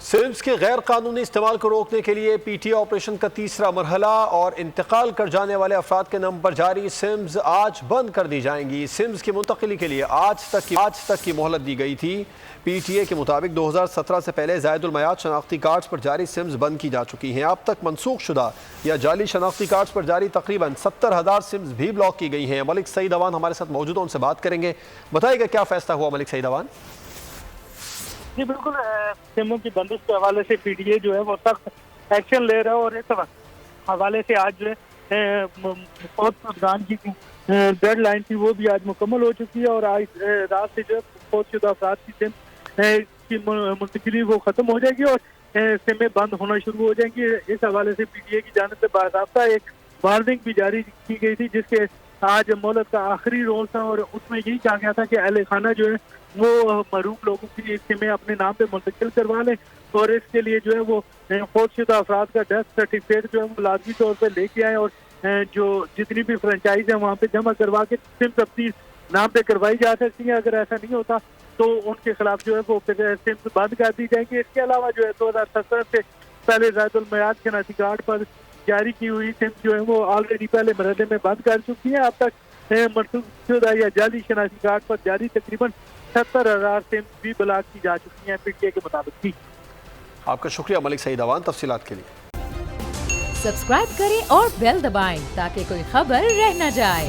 SIMs کے غیر قانونی استعمال کو روکنے کے لیے پی ٹی آپریشن کا تیسرا مرحلہ اور انتقال کر جانے والے افراد کے نام پر جاری سمز آج بند کر دی جائیں گی۔ سمز کی منتقلی کے لیے آج تک کی مہلت دی گئی تھی۔ پی ٹی اے کے مطابق 2017 سے پہلے زائد المیعاد شناختی کارڈز پر جاری سمز بند کی جا چکی ہیں۔ اب تک منسوخ شدہ یا جعلی شناختی کارڈز پر جاری تقریباً 70,000 سمز بھی بلاک کی گئی ہیں۔ ملک سعید اوان ہمارے ساتھ موجود ہیں، ان سے بات کریں گے۔ بتائیے گا کیا فیصلہ ہوا ملک سعید اوان؟ جی بالکل، سموں کی بندش کے حوالے سے پی ٹی اے جو ہے وہ سخت ایکشن لے رہا ہے، اور اس حوالے سے آج جو ہے فوج پردھان کی ڈیڈ لائن تھی وہ بھی آج مکمل ہو چکی ہے، اور آج رات سے جو ہے فوج شدہ افراد کی سم کی منتقلی وہ ختم ہو جائے گی اور سمیں بند ہونا شروع ہو جائیں گی۔ اس حوالے سے پی ٹی اے کی جانب سے باضابطہ ایک وارننگ بھی جاری کی گئی تھی، جس کے آج مہلت کا آخری روز تھا، اور اس میں یہی کہا گیا تھا کہ اہل خانہ جو ہے وہ محروم لوگوں کی سمیں اپنے نام پہ منتقل کروا لیں، اور اس کے لیے جو ہے وہ فوت شدہ افراد کا ڈیتھ سرٹیفکیٹ جو ہے وہ لازمی طور پہ لے کے آئیں، اور جو جتنی بھی فرنچائز ہیں وہاں پہ جمع کروا کے سم تبدیل نام پہ کروائی جا سکتی ہیں۔ اگر ایسا نہیں ہوتا تو ان کے خلاف جو ہے وہ سم بند کر دی جائیں گی۔ اس کے علاوہ جو ہے 2017 سے پہلے زائد المیعاد شناختی کارڈ پر جاری کی ہوئی سم جو ہے وہ آلریڈی پہلے مرحلے میں بند کر چکی ہیں۔ اب تک منسوخ شدہ یا جعلی شناختی کارڈ پر جاری تقریباً 70,000 سم بھی بلاک کی جا چکی ہیں پی ٹی اے کے مطابق۔ آپ کا شکریہ ملک سعید اوان تفصیلات کے لیے۔ سبسکرائب کریں اور بیل دبائیں تاکہ کوئی خبر رہ نہ جائے۔